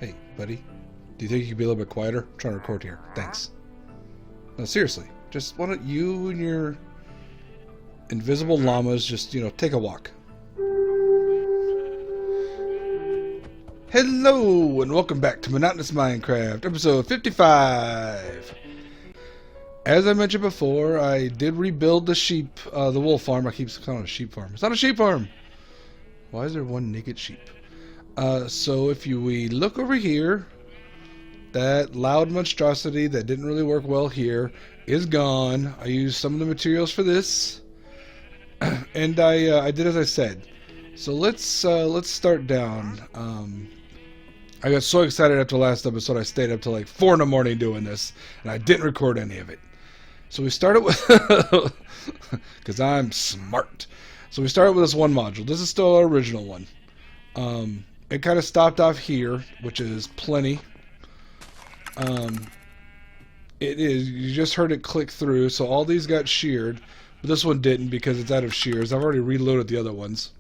Hey, buddy. Do you think you could be a little bit quieter? I'm trying to record here. Thanks. No, seriously. Just why don't you and your invisible llamas just, take a walk. Hello, and welcome back to Monotonous Minecraft, episode 55. As I mentioned before, I did rebuild the wolf farm. I keep calling it a sheep farm. It's not a sheep farm. Why is there one naked sheep? So if we look over here, that loud monstrosity that didn't really work well here is gone. I used some of the materials for this, and I did as I said. So let's start down. I got so excited after the last episode, I stayed up till like 4 in the morning doing this, and I didn't record any of it. So we started with, because I'm smart. So we started with this one module. This is still our original one. It kind of stopped off here, which is plenty. It is, you just heard it click through, so all these got sheared, but this one didn't because it's out of shears. I've already reloaded the other ones.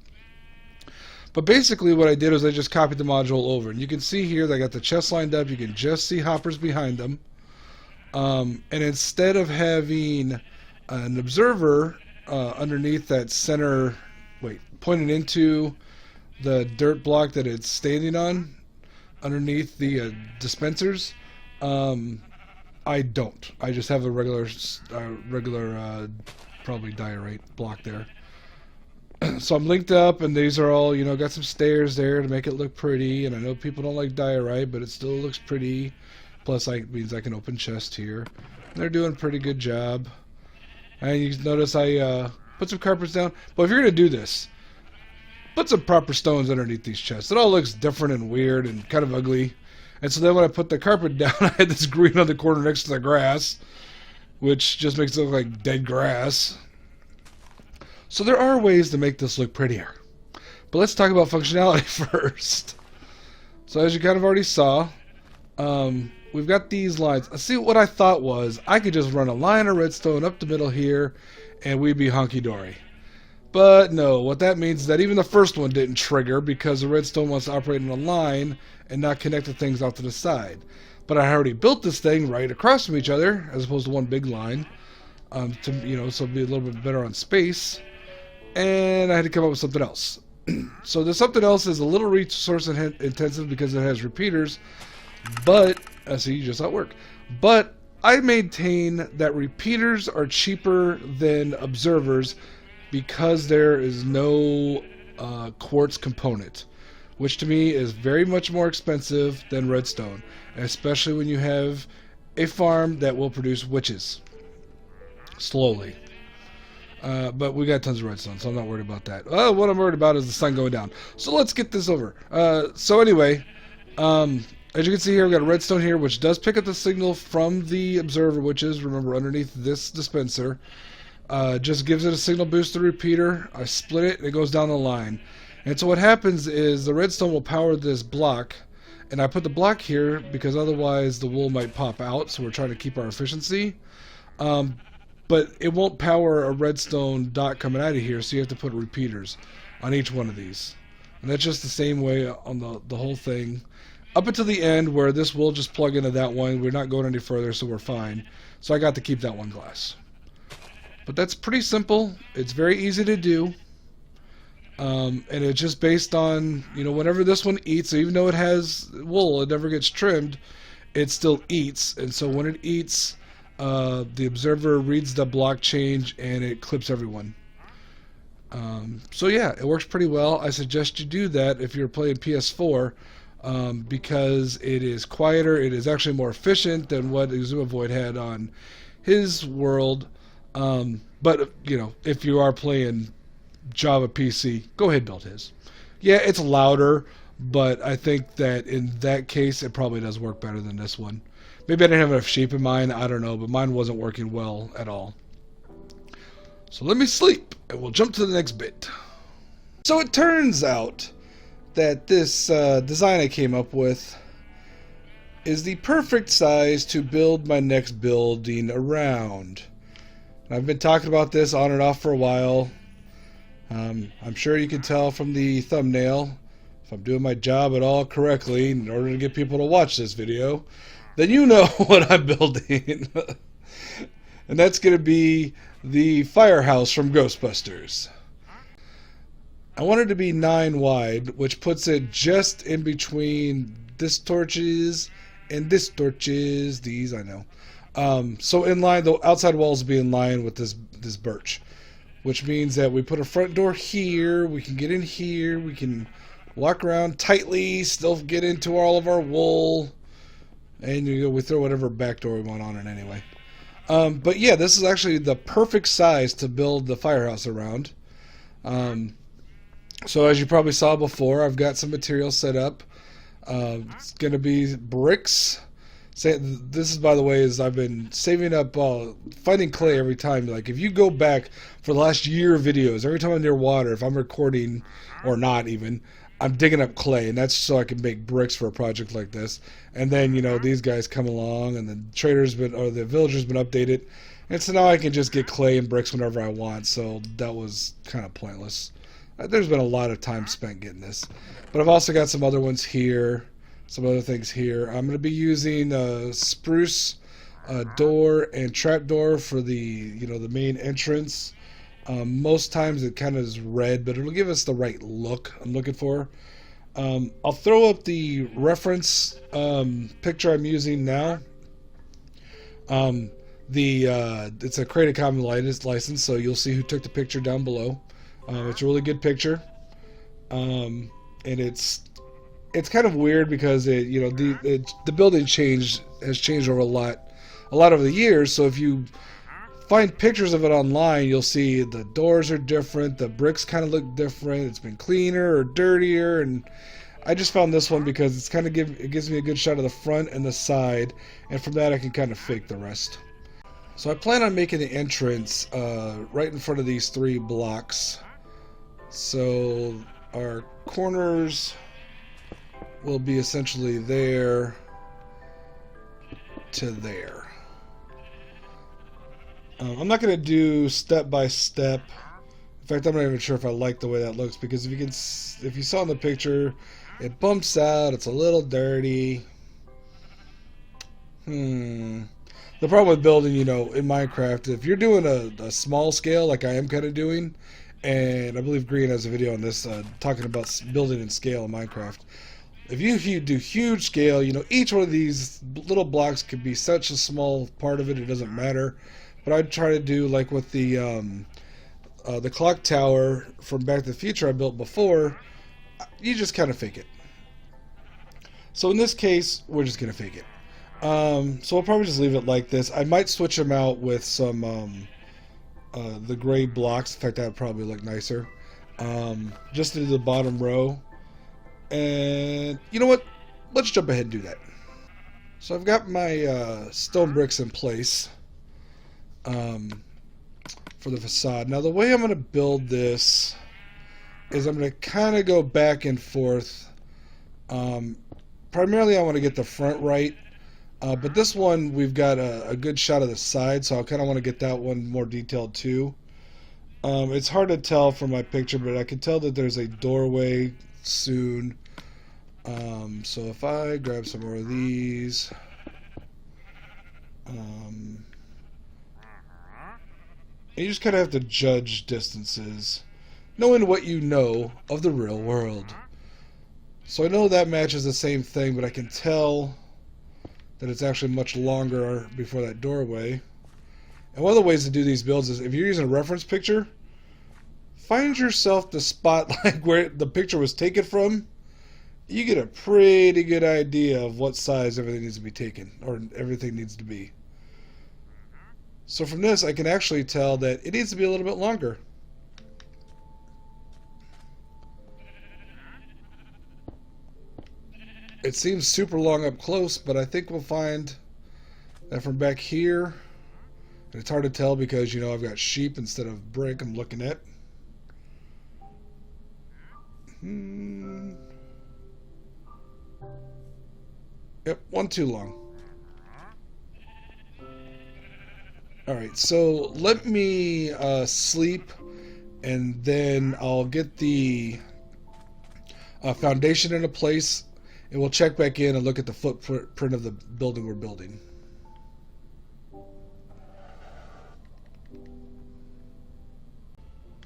But basically what I did is I just copied the module over, and you can see here that I got the chests lined up. You can just see hoppers behind them. And instead of having an observer underneath that center, pointing into the dirt block that it's standing on, underneath the dispensers, I don't. I just have a regular probably diorite block there. So I'm linked up, and these are all, got some stairs there to make it look pretty. And I know people don't like diorite, but it still looks pretty. Plus, means I can open chest here. And they're doing a pretty good job. And you notice I put some carpets down. But if you're going to do this, put some proper stones underneath these chests. It all looks different and weird and kind of ugly. And so then when I put the carpet down, I had this green on the corner next to the grass, which just makes it look like dead grass. So there are ways to make this look prettier. But let's talk about functionality first. So as you kind of already saw, we've got these lines. See, what I thought was I could just run a line of redstone up the middle here, and we'd be honky-dory. But no, what that means is that even the first one didn't trigger because the redstone wants to operate in a line and not connect the things off to the side. But I already built this thing right across from each other as opposed to one big line, so it'd be a little bit better on space. And I had to come up with something else. So the something else is a little resource intensive because it has repeaters, but see, you just saw it work. But I maintain that repeaters are cheaper than observers because there is no quartz component, which to me is very much more expensive than redstone, especially when you have a farm that will produce witches slowly. But we got tons of redstone, so I'm not worried about that. What I'm worried about is the sun going down. So let's get this over. So anyway, as you can see here, we've got a redstone here, which does pick up the signal from the observer, which is, remember, underneath this dispenser. Just gives it a signal boost to the repeater. I split it, and it goes down the line. And so what happens is the redstone will power this block, and I put the block here because otherwise the wool might pop out, so we're trying to keep our efficiency. But it won't power a redstone dot coming out of here, so you have to put repeaters on each one of these. And that's just the same way on the whole thing. Up until the end where this will just plug into that one. We're not going any further, so we're fine. So I got to keep that one glass. But that's pretty simple. It's very easy to do. And it's just based on, whenever this one eats, so even though it has wool, it never gets trimmed, it still eats. And so when it eats, the observer reads the block change and it clips everyone. So yeah, it works pretty well. I suggest you do that if you're playing PS4, because it is quieter. It is actually more efficient than what Exumavoid had on his world. But if you are playing Java PC, go ahead and build his. Yeah, it's louder, but I think that in that case it probably does work better than this one. Maybe I didn't have enough sheep in mine, I don't know, but mine wasn't working well at all. So let me sleep, and we'll jump to the next bit. So it turns out that this design I came up with is the perfect size to build my next building around. And I've been talking about this on and off for a while. I'm sure you can tell from the thumbnail. If I'm doing my job at all correctly in order to get people to watch this video, then you know what I'm building. And that's going to be the firehouse from Ghostbusters. I want it to be 9 wide, which puts it just in between this torches and this torches. These, I know. So in line, the outside walls will be in line with this birch, which means that we put a front door here, we can get in here, we can walk around tightly, still get into all of our wool, and we throw whatever back door we want on it anyway. But yeah, this is actually the perfect size to build the firehouse around. So as you probably saw before, I've got some material set up. It's going to be bricks. This is, by the way, is I've been saving up, finding clay every time. Like, if you go back for the last year of videos, every time I'm near water, if I'm recording, or not even, I'm digging up clay, and that's so I can make bricks for a project like this. And then, these guys come along, and the the villager's been updated, and so now I can just get clay and bricks whenever I want, so that was kind of pointless. There's been a lot of time spent getting this. But I've also got some other ones here, some other things here. I'm going to be using spruce door and trap door for the main entrance. Most times it kind of is red, but it'll give us the right look I'm looking for. I'll throw up the reference picture I'm using now. It's a Creative Commons license, so you'll see who took the picture down below. It's a really good picture, and it's kind of weird because the building has changed over a lot over the years. So if you find pictures of it online, you'll see the doors are different, the bricks kind of look different, it's been cleaner or dirtier, and I just found this one because it's kind of it gives me a good shot of the front and the side, and from that I can kind of fake the rest. So I plan on making the entrance right in front of these 3 blocks. So our corners will be essentially there to there. I'm not going to do step by step. In fact, I'm not even sure if I like the way that looks, because if you saw in the picture, it bumps out. It's a little dirty. The problem with building, in Minecraft, if you're doing a small scale like I am kind of doing, and I believe Green has a video on this talking about building in scale in Minecraft. If you do huge scale, each one of these little blocks could be such a small part of it, it doesn't matter. But I'd try to do like with the clock tower from Back to the Future I built before. You just kind of fake it. So in this case, we're just gonna fake it. So I'll probably just leave it like this. I might switch them out with some the gray blocks. In fact, that would probably look nicer. Just to do the bottom row. And you know what? Let's jump ahead and do that. So I've got my stone bricks in place for the facade. Now the way I'm going to build this is I'm going to kind of go back and forth. Primarily I want to get the front right. But this one, we've got a good shot of the side, so I kind of want to get that one more detailed too. It's hard to tell from my picture, but I can tell that there's a doorway soon. So if I grab some more of these, you just kind of have to judge distances, knowing what you know of the real world. So I know that matches the same thing, but I can tell that it's actually much longer before that doorway. And one of the ways to do these builds is, if you're using a reference picture, find yourself the spot like where the picture was taken from. You get a pretty good idea of what size everything needs to be taken, or everything needs to be. So from this, I can actually tell that it needs to be a little bit longer. It seems super long up close, but I think we'll find that from back here, and it's hard to tell because, I've got sheep instead of brick I'm looking at. Yep, one too long. Alright, so let me sleep, and then I'll get the foundation into place, and we'll check back in and look at the footprint of the building we're building.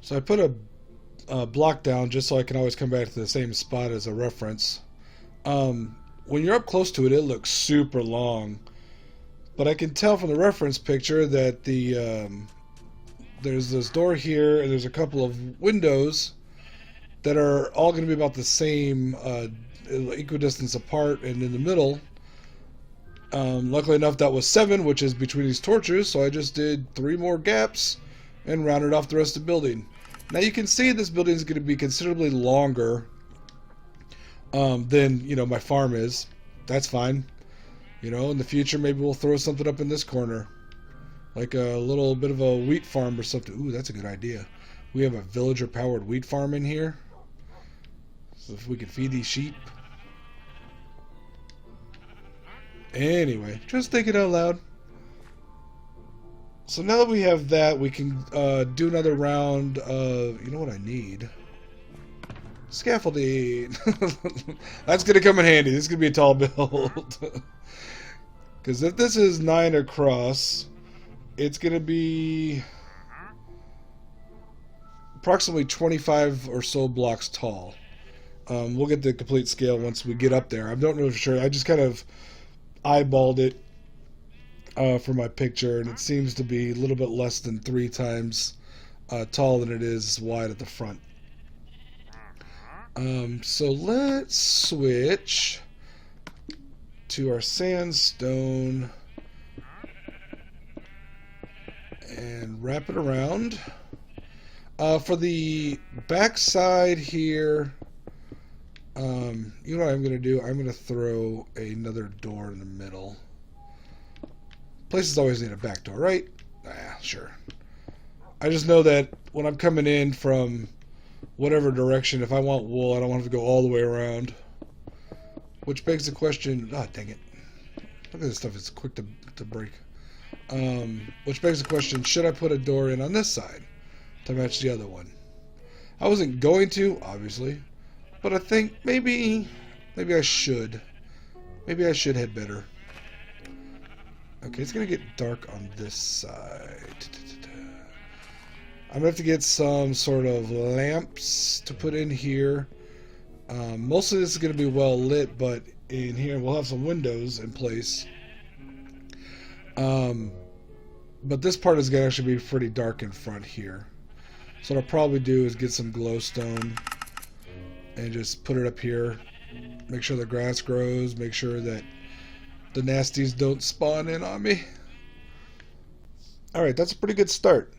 So I put a block down just so I can always come back to the same spot as a reference. When you're up close to it, it looks super long, but I can tell from the reference picture that there's this door here, and there's a couple of windows that are all going to be about the same equidistance apart, and in the middle, luckily enough, that was 7, which is between these torches, so I just did 3 more gaps and rounded off the rest of the building. Now you can see this building is going to be considerably longer than, you know, my farm is. That's fine. You know, in the future, maybe we'll throw something up in this corner, like a little bit of a wheat farm or something. Ooh, that's a good idea. We have a villager-powered wheat farm in here. So if we can feed these sheep. Anyway, just thinking out loud. So now that we have that, we can do another round of, you know what I need? Scaffolding. That's going to come in handy. This is going to be a tall build. Because if this is 9 across, it's going to be approximately 25 or so blocks tall. We'll get the complete scale once we get up there. I don't know for sure. I just kind of eyeballed it for my picture, and it seems to be a little bit less than 3 times tall than it is wide at the front. So let's switch to our sandstone and wrap it around. For the back side here, you know what I'm going to do? I'm going to throw another door in the middle. Places always need a back door, right? Sure. I just know that when I'm coming in from whatever direction, if I want wool, I don't want to go all the way around. Which begs the question... Ah, dang it. Look at this stuff. It's quick to break. Which begs the question, should I put a door in on this side to match the other one? I wasn't going to, obviously. But I think maybe I should. Maybe I should head better. Okay, it's going to get dark on this side. I'm going to have to get some sort of lamps to put in here. Most of this is going to be well lit, but in here we'll have some windows in place. But this part is going to actually be pretty dark in front here. So what I'll probably do is get some glowstone and just put it up here. Make sure the grass grows. Make sure that the nasties don't spawn in on me. Alright, that's a pretty good start.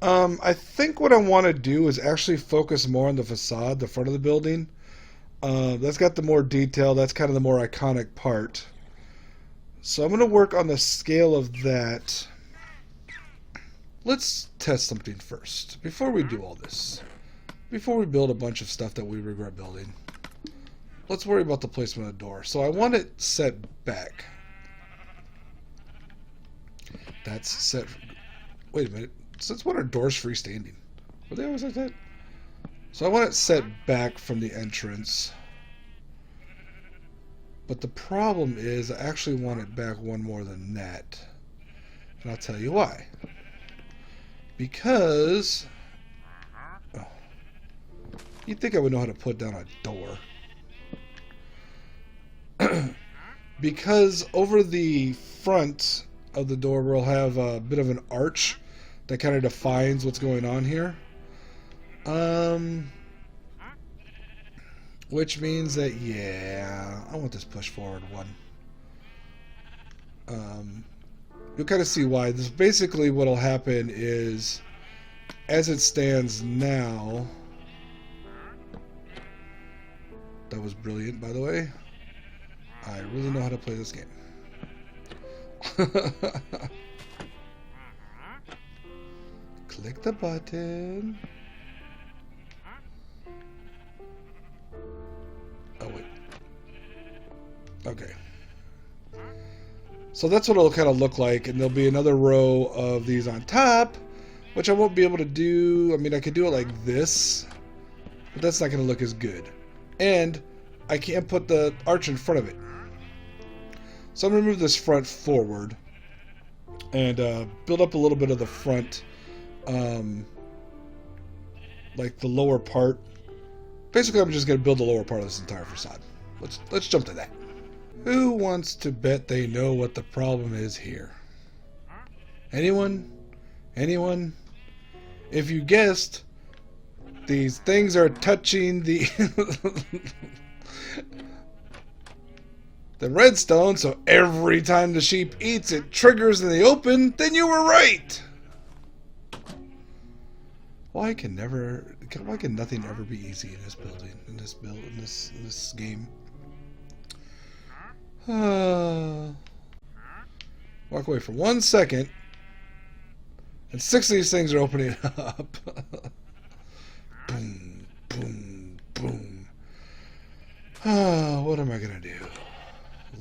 I think what I want to do is actually focus more on the facade, the front of the building. That's got the more detail. That's kind of the more iconic part. So I'm going to work on the scale of that. Let's test something first. Before we do all this. Before we build a bunch of stuff that we regret building. Let's worry about the placement of the door. So I want it set back. That's set... Wait a minute. Since when are doors freestanding? Were they always like that? So I want it set back from the entrance. But the problem is I actually want it back one more than that. And I'll tell you why. Because... Oh, you'd think I would know how to put down a door. Because over the front of the door we'll have a bit of an arch that kind of defines what's going on here. Which means that, yeah, I want this push forward one. You'll kind of see why. This basically what'll happen is, as it stands now, that was brilliant, by the way. I really know how to play this game. Click the button. Oh, wait. Okay. So that's what it'll kind of look like, and there'll be another row of these on top, which I won't be able to do. I mean, I could do it like this, but that's not going to look as good. and I can't put the arch in front of it. So I'm going to move this front forward and build up a little bit of the front, like the lower part. Basically, I'm just going to build the lower part of this entire facade. Let's jump to that. Who wants to bet they know what the problem is here? Anyone? Anyone? If you guessed, these things are touching the the redstone, so every time the sheep eats, it triggers in the open, then you were right! Why can nothing ever be easy in this building, in this game? Walk away for 1 second, and 6 of these things are opening up. Boom, boom, boom. What am I gonna do?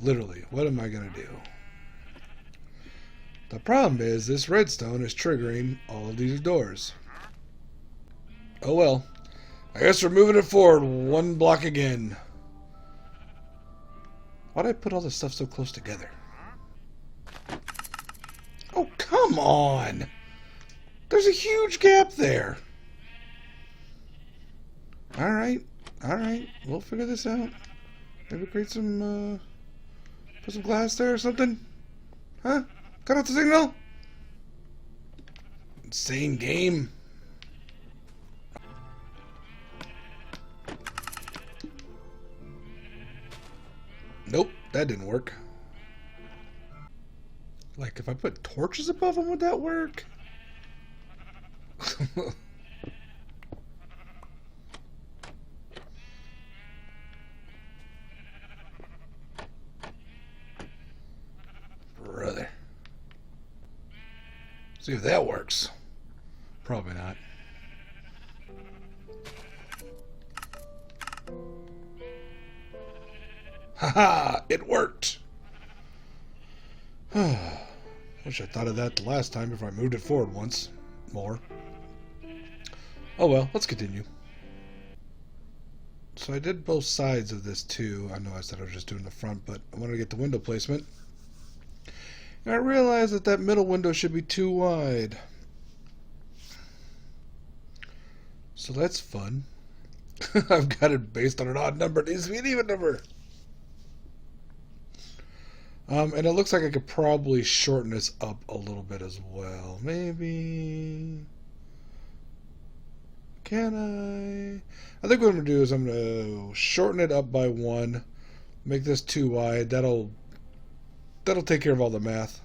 Literally, what am I gonna do? The problem is this redstone is triggering all of these doors. Oh well. I guess we're moving it forward 1 block again. Why'd I put all this stuff so close together? Oh, come on! There's a huge gap there. Alright, we'll figure this out. Maybe create some, put some glass there or something? Huh? Cut out the signal? Insane game. Nope, that didn't work. Like, if I put torches above them, would that work? Brother. See if that works. Probably not. Haha! It worked! Wish I thought of that the last time before I moved it forward once more. Oh well, let's continue. So I did both sides of this too. I know I said I was just doing the front, but I wanted to get the window placement. And I realized that that middle window should be too wide. So that's fun. I've got it based on an odd number. It needs to be an even number. And it looks like I could probably shorten this up a little bit as well. Maybe... Can I? I think what I'm going to do is I'm going to shorten it up by 1. Make this too wide. That'll take care of all the math.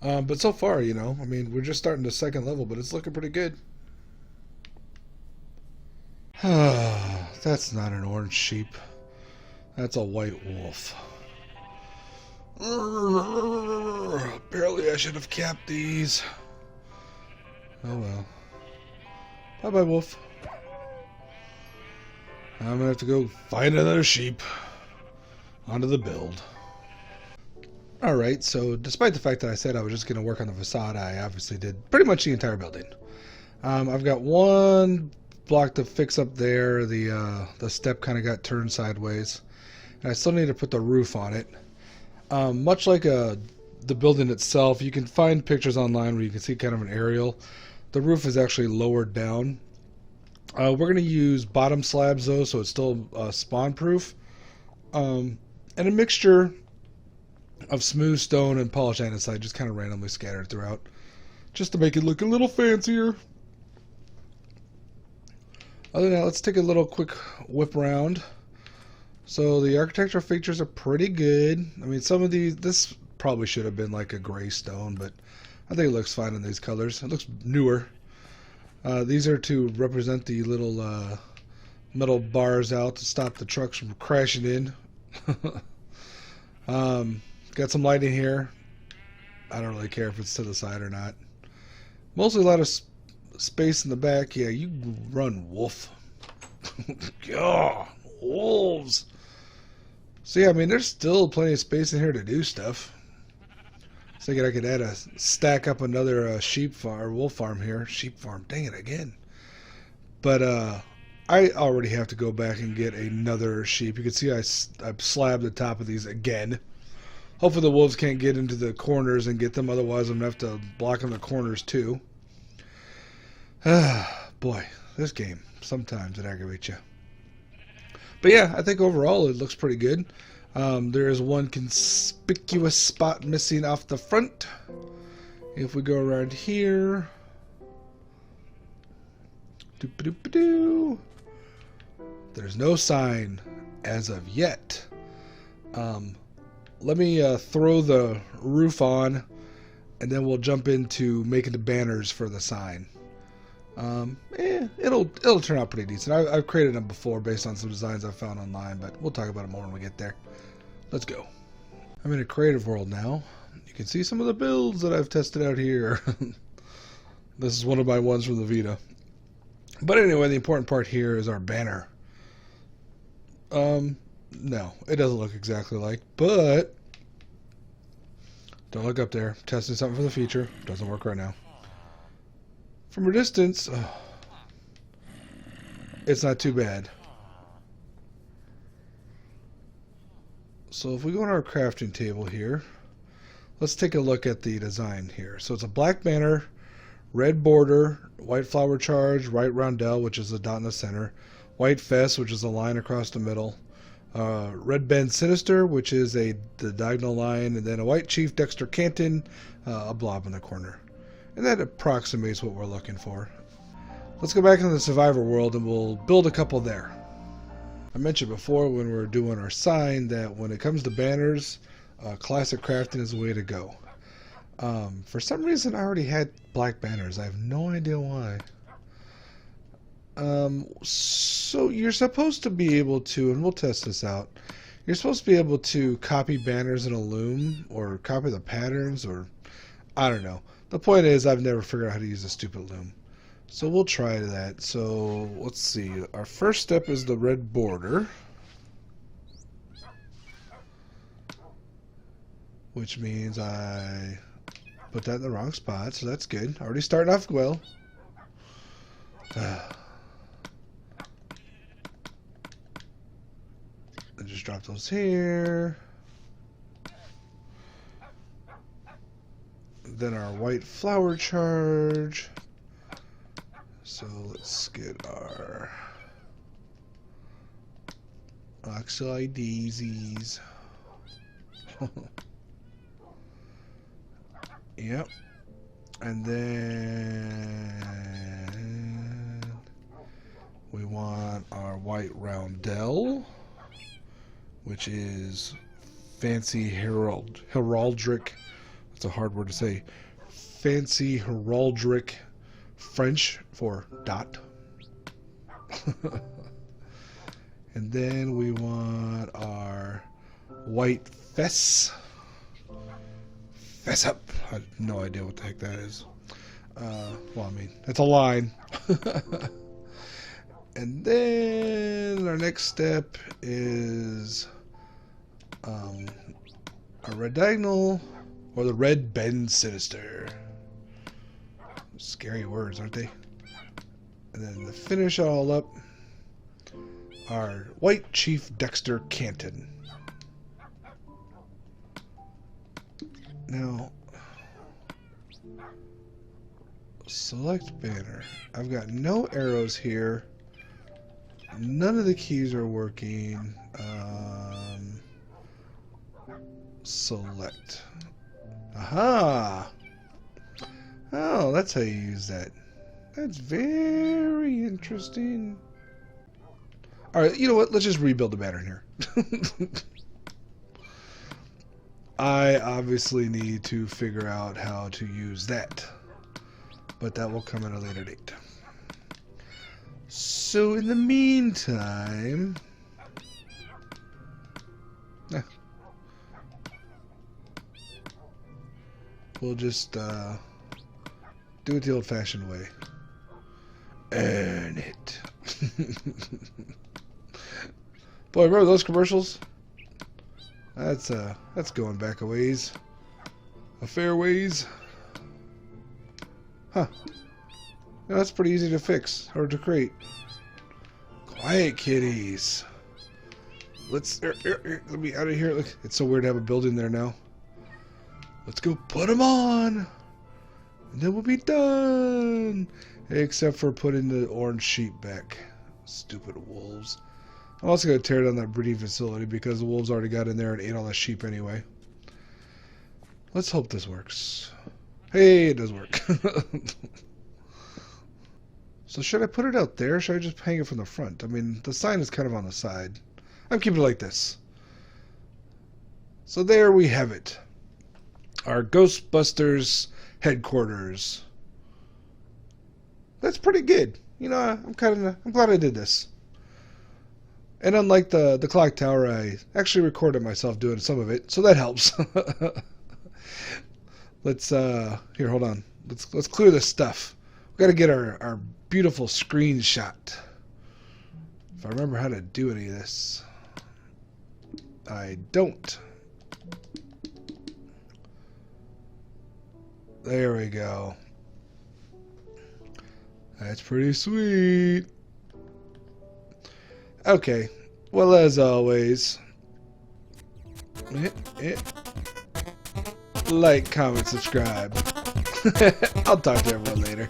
But so far, you know, I mean, we're just starting the second level, but it's looking pretty good. That's not an orange sheep. That's a white wolf. Apparently I should have capped these. Oh well. Bye-bye, wolf. I'm gonna have to go find another sheep. Onto the build. Alright, so despite the fact that I said I was just gonna work on the facade, I obviously did pretty much the entire building. I've got 1 block to fix up there. The step kind of got turned sideways. And I still need to put the roof on it. Much like the building itself, you can find pictures online where you can see kind of an aerial. The roof is actually lowered down. We're going to use bottom slabs though, so it's still spawn proof. And a mixture of smooth stone and polished andesite just kind of randomly scattered throughout, just to make it look a little fancier. Other than that, let's take a little quick whip around. So the architectural features are pretty good. I mean, some of these, this probably should have been like a gray stone, but I think it looks fine in these colors. It looks newer. These are to represent the little metal bars out to stop the trucks from crashing in. Got some lighting here. I don't really care if it's to the side or not. Mostly a lot of space in the back. Yeah, you run, wolf. God, wolves. So yeah, I mean, there's still plenty of space in here to do stuff. I was thinking I could stack up another sheep farm, or wolf farm here. Sheep farm, dang it again. But I already have to go back and get another sheep. You can see I slabbed the top of these again. Hopefully the wolves can't get into the corners and get them. Otherwise, I'm going to have to block in the corners too. Boy, this game, sometimes it aggravates you. But yeah, I think overall it looks pretty good. There is one conspicuous spot missing off the front. If we go around here... There's no sign as of yet. Let me throw the roof on, and then we'll jump into making the banners for the sign. It'll turn out pretty decent. I've created them before based on some designs I found online, but we'll talk about it more when we get there. Let's go. I'm in a creative world now. You can see some of the builds that I've tested out here. This is one of my ones from the Vita. But anyway, the important part here is our banner. No, it doesn't look exactly like, but don't look up there. Testing something for the future. Doesn't work right now. From a distance, it's not too bad. So if we go on our crafting table here, let's take a look at the design here. So it's a black banner, red border, white flower charge, white roundel, which is a dot in the center, white fess, which is a line across the middle, red bend sinister, which is the diagonal line, and then a white chief Dexter Canton, a blob in the corner. And that approximates what we're looking for. Let's go back into the survivor world and we'll build a couple there. I mentioned before when we were doing our sign that when it comes to banners, classic crafting is the way to go. For some reason I already had black banners. I have no idea why. So you're supposed to be able to, and we'll test this out, you're supposed to be able to copy banners in a loom or copy the patterns, or I don't know. The point is I've never figured out how to use a stupid loom. So we'll try that. So let's see. Our first step is the red border, which means I put that in the wrong spot, so that's good. Already starting off well. I just drop those here. Then our white flower charge. So let's get our oxeye daisies. Yep. And then we want our white roundel, which is fancy heraldic. It's a hard word to say. Fancy heraldic French for dot. And then we want our white fess. Fess up. I have no idea what the heck that is. Well, I mean, it's a line. And then our next step is a red diagonal, or the red bend sinister. Scary words, aren't they? And then to finish all up, our white chief Dexter Canton. Now, select banner. I've got no arrows here. None of the keys are working. Select. Aha! Oh, that's how you use that. That's very interesting. Alright, you know what? Let's just rebuild the banner here. I obviously need to figure out how to use that. But that will come at a later date. So in the meantime... we'll just do it the old-fashioned way. Earn it. Boy, remember those commercials? That's going back a ways. A fair ways. Huh. Yeah, that's pretty easy to fix or to create. Quiet, kitties. Let's let me out of here. Look, it's so weird to have a building there now. Let's go put them on, and then we'll be done. Except for putting the orange sheep back. Stupid wolves. I'm also going to tear down that breeding facility because the wolves already got in there and ate all the sheep anyway. Let's hope this works. Hey, it does work. So should I put it out there or should I just hang it from the front? I mean, the sign is kind of on the side. I'm keeping it like this. So there we have it. Our Ghostbusters headquarters. That's pretty good. You know, I'm glad I did this. And unlike the clock tower, I actually recorded myself doing some of it, so that helps. Let's here, hold on. Let's clear this stuff. We gotta get our beautiful screenshot. If I remember how to do any of this. I don't. There we go. That's pretty sweet. Okay. Well, as always, like, comment, subscribe. I'll talk to everyone later.